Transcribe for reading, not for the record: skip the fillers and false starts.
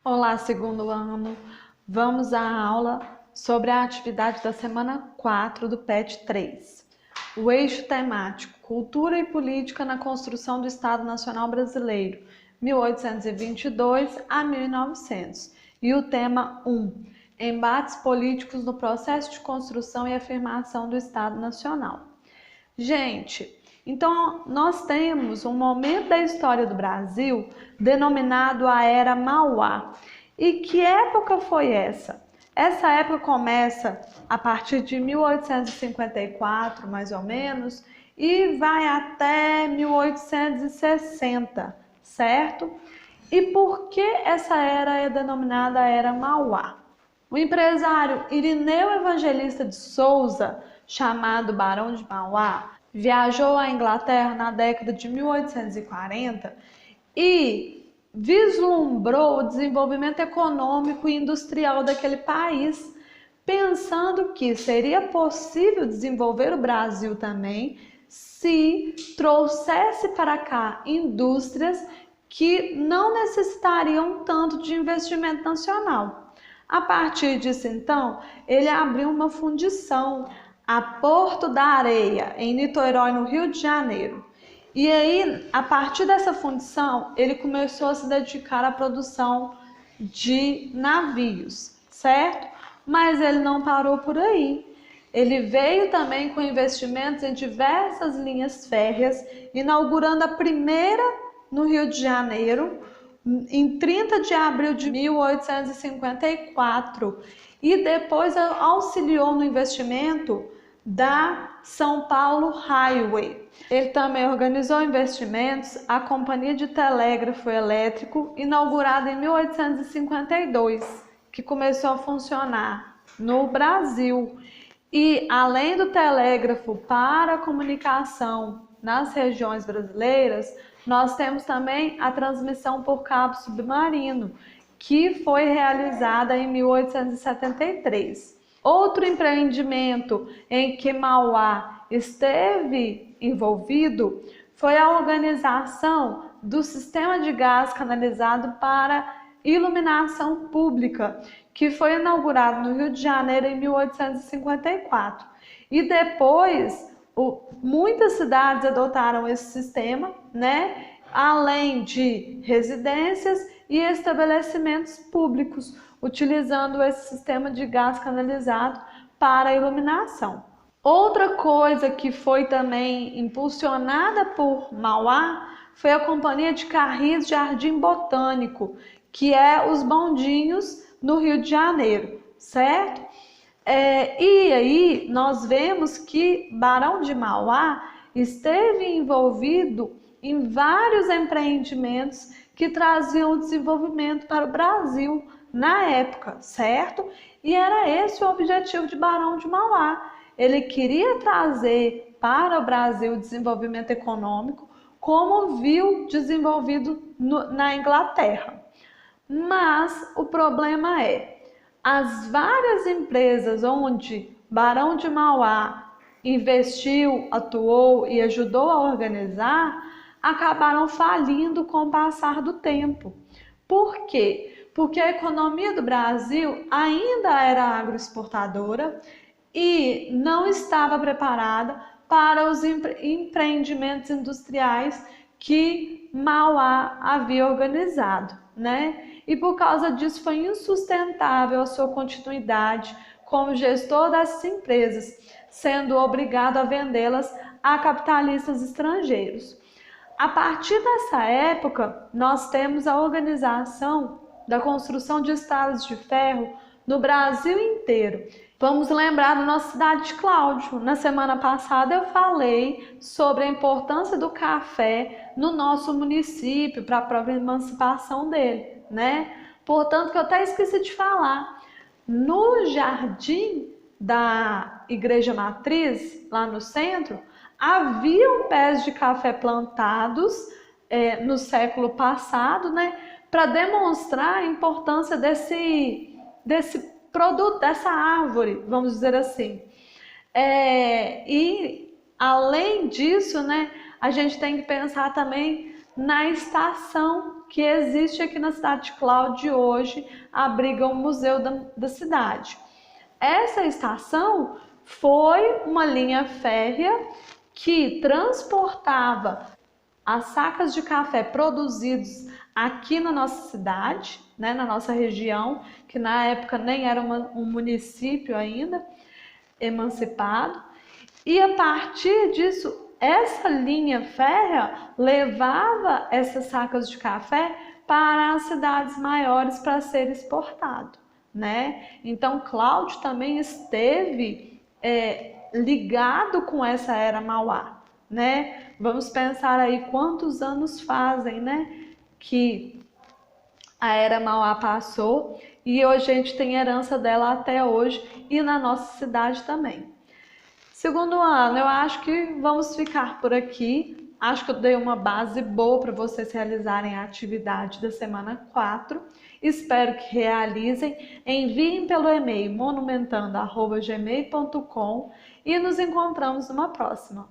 Olá, segundo ano. Vamos à aula sobre a atividade da semana 4 do PET 3. O eixo temático Cultura e Política na Construção do Estado Nacional Brasileiro, 1822 a 1900. E o tema 1, Embates políticos no processo de construção e afirmação do Estado Nacional. Gente, então nós temos um momento da história do Brasil denominado a Era Mauá. E que época foi essa? Essa época começa a partir de 1854, mais ou menos, e vai até 1860, certo? E por que essa era é denominada Era Mauá? O empresário Irineu Evangelista de Souza, chamado Barão de Mauá, viajou à Inglaterra na década de 1840 e vislumbrou o desenvolvimento econômico e industrial daquele país, pensando que seria possível desenvolver o Brasil também se trouxesse para cá indústrias que não necessitariam tanto de investimento nacional. A partir disso, então, ele abriu uma fundição a Porto da Areia, em Niterói, no Rio de Janeiro. E aí, a partir dessa fundição, ele começou a se dedicar à produção de navios, certo? Mas ele não parou por aí. Ele veio também com investimentos em diversas linhas férreas, inaugurando a primeira no Rio de Janeiro, em 30 de abril de 1854, e depois auxiliou no investimento da São Paulo Highway. Ele também organizou investimentos à Companhia de Telégrafo Elétrico, inaugurada em 1852, que começou a funcionar no Brasil. E além do telégrafo para a comunicação nas regiões brasileiras, nós temos também a transmissão por cabo submarino, que foi realizada em 1873. Outro empreendimento em que Mauá esteve envolvido foi a organização do sistema de gás canalizado para iluminação pública, que foi inaugurado no Rio de Janeiro em 1854. E depois, muitas cidades adotaram esse sistema, né? Além de residências e estabelecimentos públicos, utilizando esse sistema de gás canalizado para a iluminação. Outra coisa que foi também impulsionada por Mauá foi a Companhia de Carris Jardim Botânico, que é os bondinhos no Rio de Janeiro, certo? E aí nós vemos que Barão de Mauá esteve envolvido em vários empreendimentos que traziam desenvolvimento para o Brasil na época, certo? E era esse o objetivo de Barão de Mauá. Ele queria trazer para o Brasil desenvolvimento econômico, como viu desenvolvido na Inglaterra. Mas o problema é, as várias empresas onde Barão de Mauá investiu, atuou e ajudou a organizar, acabaram falindo com o passar do tempo. Por quê? Porque a economia do Brasil ainda era agroexportadora e não estava preparada para os empreendimentos industriais que Mauá havia organizado, né? E por causa disso foi insustentável a sua continuidade como gestor dessas empresas, sendo obrigado a vendê-las a capitalistas estrangeiros. A partir dessa época, nós temos a organização da construção de estradas de ferro no Brasil inteiro. Vamos lembrar da nossa cidade de Cláudio. Na semana passada eu falei sobre a importância do café no nosso município para a própria emancipação dele, né? Portanto, que eu até esqueci de falar, no jardim da Igreja Matriz, lá no centro, haviam pés de café plantados no século passado, né? Para demonstrar a importância desse produto, dessa árvore, vamos dizer assim. E além disso, né, a gente tem que pensar também na estação que existe aqui na cidade de Cláudia hoje, abriga o museu da cidade. Essa estação foi uma linha férrea que transportava as sacas de café produzidos aqui na nossa cidade, né, na nossa região, que na época nem era um município ainda, emancipado. E a partir disso, essa linha férrea levava essas sacas de café para as cidades maiores para ser exportado, né? Então, Cláudio também esteve ligado com essa era Mauá, né? Vamos pensar aí quantos anos fazem, né, que a era Mauá passou e hoje a gente tem herança dela até hoje e na nossa cidade também. Segundo ano, eu acho que vamos ficar por aqui. Acho que eu dei uma base boa para vocês realizarem a atividade da semana 4. Espero que realizem. Enviem pelo e-mail monumentando@gmail.com e nos encontramos numa próxima.